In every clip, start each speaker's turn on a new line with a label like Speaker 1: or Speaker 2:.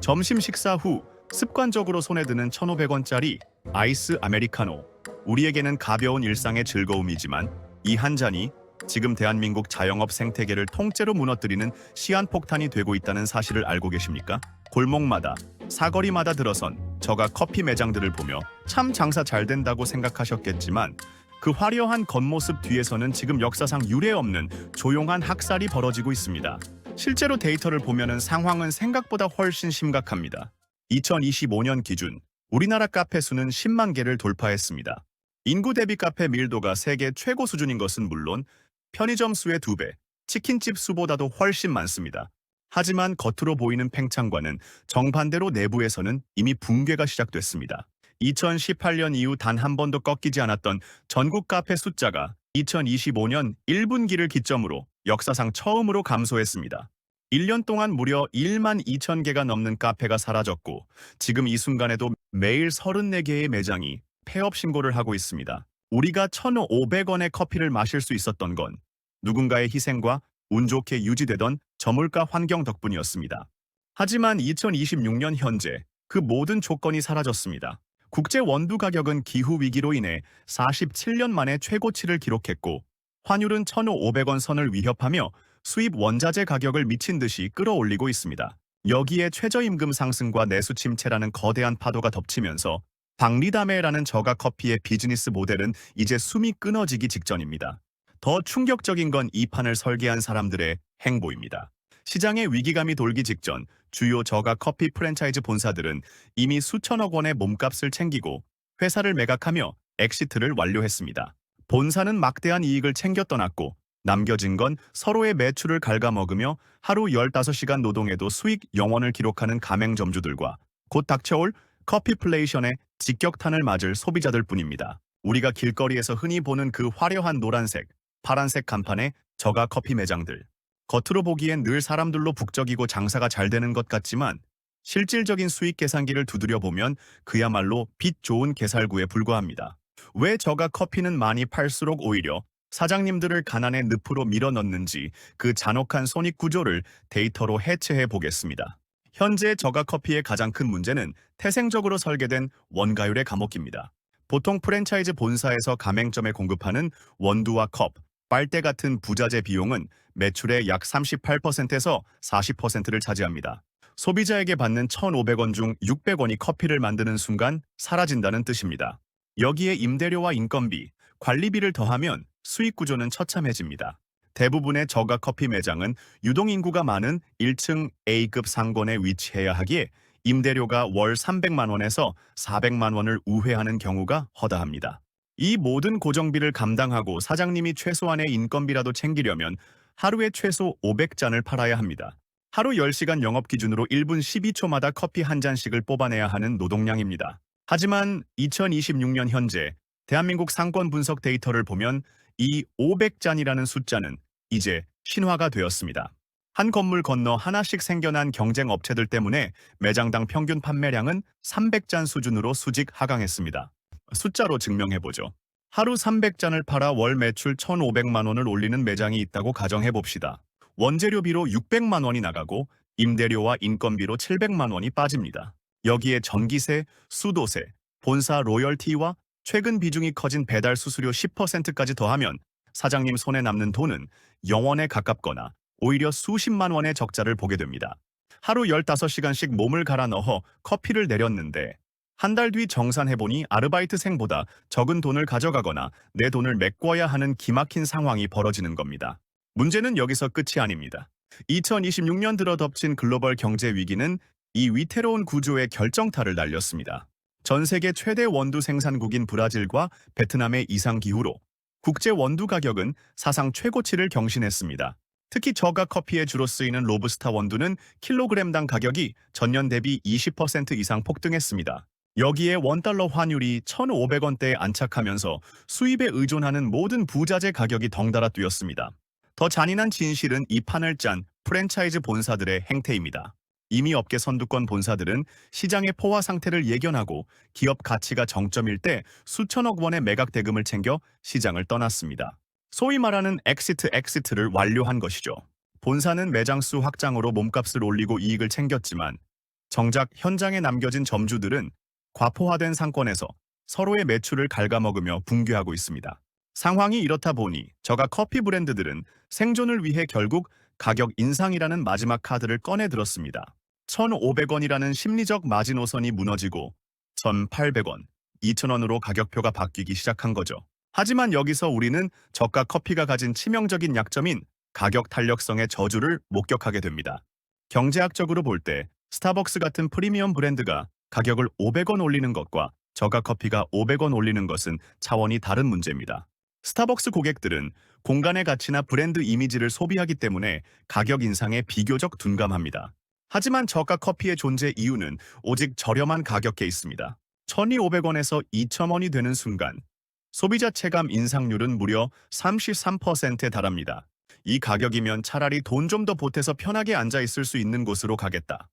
Speaker 1: 점심 식사 후 습관적으로 손에 드는 1,500원짜리 아이스 아메리카노. 우리에게는 가벼운 일상의 즐거움이지만 이 한 잔이 지금 대한민국 자영업 생태계를 통째로 무너뜨리는 시한폭탄이 되고 있다는 사실을 알고 계십니까? 골목마다, 사거리마다 들어선 저가 커피 매장들을 보며 참 장사 잘 된다고 생각하셨겠지만 그 화려한 겉모습 뒤에서는 지금 역사상 유례없는 조용한 학살이 벌어지고 있습니다. 실제로 데이터를 보면은 상황은 생각보다 훨씬 심각합니다. 2025년 기준 우리나라 카페 수는 10만 개를 돌파했습니다. 인구 대비 카페 밀도가 세계 최고 수준인 것은 물론 편의점 수의 2배, 치킨집 수보다도 훨씬 많습니다. 하지만 겉으로 보이는 팽창과는 정반대로 내부에서는 이미 붕괴가 시작됐습니다. 2018년 이후 단 한 번도 꺾이지 않았던 전국 카페 숫자가 2025년 1분기를 기점으로 역사상 처음으로 감소했습니다. 1년 동안 무려 1만 2천 개가 넘는 카페가 사라졌고 지금 이 순간에도 매일 34개의 매장이 폐업 신고를 하고 있습니다. 우리가 1,500원의 커피를 마실 수 있었던 건 누군가의 희생과 운 좋게 유지되던 저물가 환경 덕분이었습니다. 하지만 2026년 현재 그 모든 조건이 사라졌습니다. 국제 원두 가격은 기후 위기로 인해 47년 만에 최고치를 기록했고 환율은 1,500원 선을 위협하며 수입 원자재 가격을 미친 듯이 끌어올리고 있습니다. 여기에 최저임금 상승과 내수 침체라는 거대한 파도가 덮치면서 박리담회라는 저가 커피의 비즈니스 모델은 이제 숨이 끊어지기 직전입니다. 더 충격적인 건 이 판을 설계한 사람들의 행보입니다. 시장에 위기감이 돌기 직전 주요 저가 커피 프랜차이즈 본사들은 이미 수천억 원의 몸값을 챙기고 회사를 매각하며 엑시트를 완료했습니다. 본사는 막대한 이익을 챙겨 떠났고 남겨진 건 서로의 매출을 갉아먹으며 하루 15시간 노동에도 수익 0원을 기록하는 가맹점주들과 곧 닥쳐올 커피플레이션의 직격탄을 맞을 소비자들 뿐입니다. 우리가 길거리에서 흔히 보는 그 화려한 노란색, 파란색 간판의 저가 커피 매장들. 겉으로 보기엔 늘 사람들로 북적이고 장사가 잘 되는 것 같지만 실질적인 수익 계산기를 두드려보면 그야말로 빛 좋은 개살구에 불과합니다. 왜 저가 커피는 많이 팔수록 오히려 사장님들을 가난의 늪으로 밀어넣는지 그 잔혹한 손익 구조를 데이터로 해체해 보겠습니다. 현재 저가 커피의 가장 큰 문제는 태생적으로 설계된 원가율의 감옥입니다. 보통 프랜차이즈 본사에서 가맹점에 공급하는 원두와 컵, 빨대 같은 부자재 비용은 매출의 약 38%에서 40%를 차지합니다. 소비자에게 받는 1,500원 중 600원이 커피를 만드는 순간 사라진다는 뜻입니다. 여기에 임대료와 인건비, 관리비를 더하면 수익 구조는 처참해집니다. 대부분의 저가 커피 매장은 유동인구가 많은 1층 A급 상권에 위치해야 하기에 임대료가 월 300만 원에서 400만 원을 우회하는 경우가 허다합니다. 이 모든 고정비를 감당하고 사장님이 최소한의 인건비라도 챙기려면 하루에 최소 500잔을 팔아야 합니다. 하루 10시간 영업 기준으로 1분 12초마다 커피 한 잔씩을 뽑아내야 하는 노동량입니다. 하지만 2026년 현재 대한민국 상권 분석 데이터를 보면 이 500잔이라는 숫자는 이제 신화가 되었습니다. 한 건물 건너 하나씩 생겨난 경쟁 업체들 때문에 매장당 평균 판매량은 300잔 수준으로 수직 하강했습니다. 숫자로 증명해보죠. 하루 300잔을 팔아 월 매출 1,500만 원을 올리는 매장이 있다고 가정해봅시다. 원재료비로 600만 원이 나가고 임대료와 인건비로 700만 원이 빠집니다. 여기에 전기세, 수도세, 본사 로열티와 최근 비중이 커진 배달 수수료 10%까지 더하면 사장님 손에 남는 돈은 0원에 가깝거나 오히려 수십만 원의 적자를 보게 됩니다. 하루 15시간씩 몸을 갈아 넣어 커피를 내렸는데 한 달 뒤 정산해보니 아르바이트생보다 적은 돈을 가져가거나 내 돈을 메꿔야 하는 기막힌 상황이 벌어지는 겁니다. 문제는 여기서 끝이 아닙니다. 2026년 들어 덮친 글로벌 경제 위기는 이 위태로운 구조의 결정타를 날렸습니다. 전 세계 최대 원두 생산국인 브라질과 베트남의 이상 기후로 국제 원두 가격은 사상 최고치를 경신했습니다. 특히 저가 커피에 주로 쓰이는 로부스타 원두는 킬로그램당 가격이 전년 대비 20% 이상 폭등했습니다. 여기에 원달러 환율이 1,500원대에 안착하면서 수입에 의존하는 모든 부자재 가격이 덩달아 뛰었습니다. 더 잔인한 진실은 이 판을 짠 프랜차이즈 본사들의 행태입니다. 이미 업계 선두권 본사들은 시장의 포화 상태를 예견하고 기업 가치가 정점일 때 수천억 원의 매각 대금을 챙겨 시장을 떠났습니다. 소위 말하는 엑시트를 완료한 것이죠. 본사는 매장 수 확장으로 몸값을 올리고 이익을 챙겼지만 정작 현장에 남겨진 점주들은 과포화된 상권에서 서로의 매출을 갉아먹으며 붕괴하고 있습니다. 상황이 이렇다 보니 저가 커피 브랜드들은 생존을 위해 결국 가격 인상이라는 마지막 카드를 꺼내 들었습니다. 1,500원이라는 심리적 마지노선이 무너지고 1,800원, 2,000원으로 가격표가 바뀌기 시작한 거죠. 하지만 여기서 우리는 저가 커피가 가진 치명적인 약점인 가격 탄력성의 저주를 목격하게 됩니다. 경제학적으로 볼 때 스타벅스 같은 프리미엄 브랜드가 가격을 500원 올리는 것과 저가 커피가 500원 올리는 것은 차원이 다른 문제입니다. 스타벅스 고객들은 공간의 가치나 브랜드 이미지를 소비하기 때문에 가격 인상에 비교적 둔감합니다. 하지만 저가 커피의 존재 이유는 오직 저렴한 가격에 있습니다. 1,500원에서 2,000원이 되는 순간 소비자 체감 인상률은 무려 33%에 달합니다. 이 가격이면 차라리 돈 좀 더 보태서 편하게 앉아 있을 수 있는 곳으로 가겠다.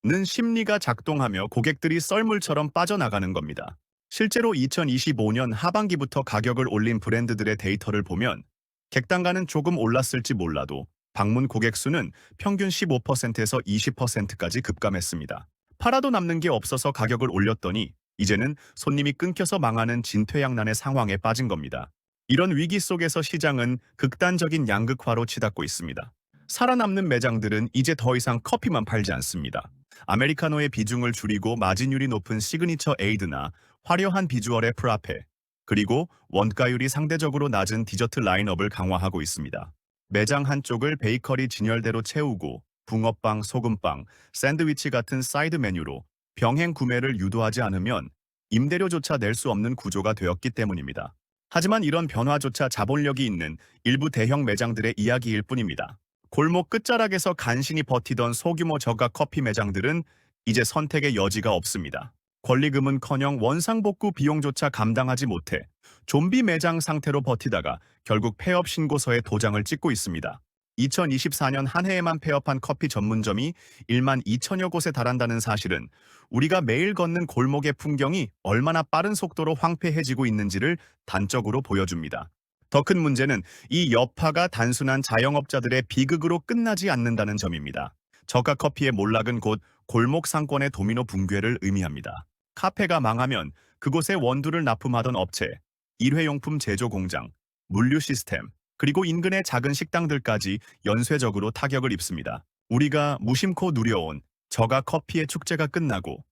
Speaker 1: 는 심리가 작동하며 고객들이 썰물처럼 빠져나가는 겁니다. 실제로 2025년 하반기부터 가격을 올린 브랜드들의 데이터를 보면 객단가는 조금 올랐을지 몰라도 방문 고객 수는 평균 15%에서 20%까지 급감했습니다. 팔아도 남는 게 없어서 가격을 올렸더니 이제는 손님이 끊겨서 망하는 진퇴양난의 상황에 빠진 겁니다. 이런 위기 속에서 시장은 극단적인 양극화로 치닫고 있습니다. 살아남는 매장들은 이제 더 이상 커피만 팔지 않습니다. 아메리카노의 비중을 줄이고 마진율이 높은 시그니처 에이드나 화려한 비주얼의 프라페, 그리고 원가율이 상대적으로 낮은 디저트 라인업을 강화하고 있습니다. 매장 한쪽을 베이커리 진열대로 채우고 붕어빵, 소금빵, 샌드위치 같은 사이드 메뉴로 병행 구매를 유도하지 않으면 임대료조차 낼 수 없는 구조가 되었기 때문입니다. 하지만 이런 변화조차 자본력이 있는 일부 대형 매장들의 이야기일 뿐입니다. 골목 끝자락에서 간신히 버티던 소규모 저가 커피 매장들은 이제 선택의 여지가 없습니다. 권리금은커녕 원상복구 비용조차 감당하지 못해 좀비 매장 상태로 버티다가 결국 폐업 신고서에 도장을 찍고 있습니다. 2024년 한 해에만 폐업한 커피 전문점이 1만 2천여 곳에 달한다는 사실은 우리가 매일 걷는 골목의 풍경이 얼마나 빠른 속도로 황폐해지고 있는지를 단적으로 보여줍니다. 더 큰 문제는 이 여파가 단순한 자영업자들의 비극으로 끝나지 않는다는 점입니다. 저가 커피의 몰락은 곧 골목 상권의 도미노 붕괴를 의미합니다. 카페가 망하면 그곳에 원두를 납품하던 업체, 일회용품 제조 공장, 물류 시스템, 그리고 인근의 작은 식당들까지 연쇄적으로 타격을 입습니다. 우리가 무심코 누려온 저가 커피의 축제가 끝나고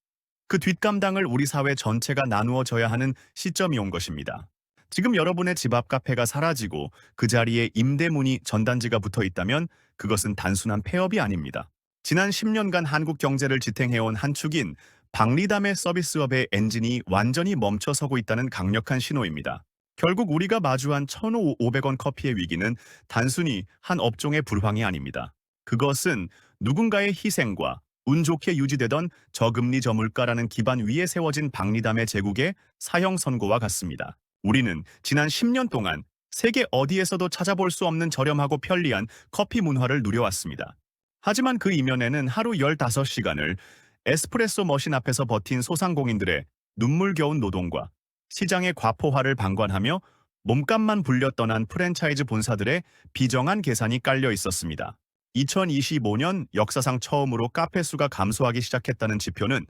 Speaker 1: 그 뒷감당을 우리 사회 전체가 나누어져야 하는 시점이 온 것입니다. 지금 여러분의 집 앞 카페가 사라지고 그 자리에 임대문이 전단지가 붙어 있다면 그것은 단순한 폐업이 아닙니다. 지난 10년간 한국 경제를 지탱해온 한 축인 박리담의 서비스업의 엔진이 완전히 멈춰서고 있다는 강력한 신호입니다. 결국 우리가 마주한 1,500원 커피의 위기는 단순히 한 업종의 불황이 아닙니다. 그것은 누군가의 희생과 운 좋게 유지되던 저금리 저물가라는 기반 위에 세워진 박리담의 제국의 사형 선고와 같습니다. 우리는 지난 10년 동안 세계 어디에서도 찾아볼 수 없는 저렴하고 편리한 커피 문화를 누려왔습니다. 하지만 그 이면에는 하루 15시간을 에스프레소 머신 앞에서 버틴 소상공인들의 눈물겨운 노동과 시장의 과포화를 방관하며 몸값만 불려 떠난 프랜차이즈 본사들의 비정한 계산이 깔려 있었습니다. 2025년 역사상 처음으로 카페 수가 감소하기 시작했다는 지표는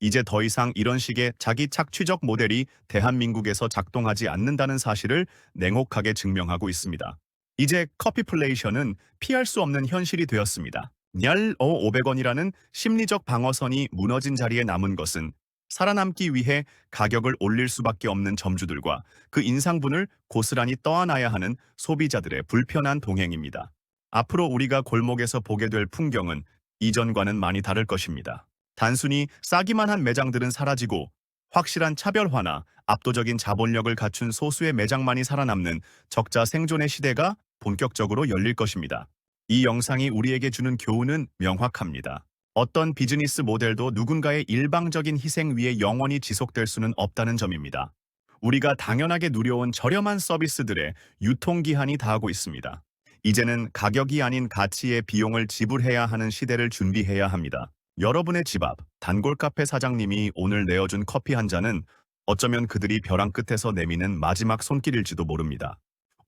Speaker 1: 이제 더 이상 이런 식의 자기 착취적 모델이 대한민국에서 작동하지 않는다는 사실을 냉혹하게 증명하고 있습니다. 이제 커피플레이션은 피할 수 없는 현실이 되었습니다. 500원이라는 심리적 방어선이 무너진 자리에 남은 것은 살아남기 위해 가격을 올릴 수밖에 없는 점주들과 그 인상분을 고스란히 떠안아야 하는 소비자들의 불편한 동행입니다. 앞으로 우리가 골목에서 보게 될 풍경은 이전과는 많이 다를 것입니다. 단순히 싸기만 한 매장들은 사라지고 확실한 차별화나 압도적인 자본력을 갖춘 소수의 매장만이 살아남는 적자 생존의 시대가 본격적으로 열릴 것입니다. 이 영상이 우리에게 주는 교훈은 명확합니다. 어떤 비즈니스 모델도 누군가의 일방적인 희생 위에 영원히 지속될 수는 없다는 점입니다. 우리가 당연하게 누려온 저렴한 서비스들의 유통기한이 다하고 있습니다. 이제는 가격이 아닌 가치의 비용을 지불해야 하는 시대를 준비해야 합니다. 여러분의 집 앞 단골 카페 사장님이 오늘 내어준 커피 한 잔은 어쩌면 그들이 벼랑 끝에서 내미는 마지막 손길일지도 모릅니다.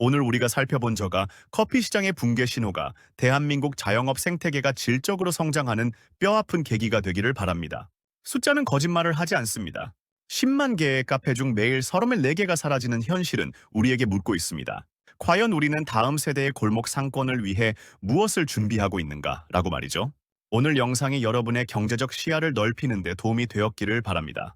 Speaker 1: 오늘 우리가 살펴본 저가 커피 시장의 붕괴 신호가 대한민국 자영업 생태계가 질적으로 성장하는 뼈아픈 계기가 되기를 바랍니다. 숫자는 거짓말을 하지 않습니다. 10만 개의 카페 중 매일 34개가 사라지는 현실은 우리에게 묻고 있습니다. 과연 우리는 다음 세대의 골목 상권을 위해 무엇을 준비하고 있는가? 라고 말이죠. 오늘 영상이 여러분의 경제적 시야를 넓히는 데 도움이 되었기를 바랍니다.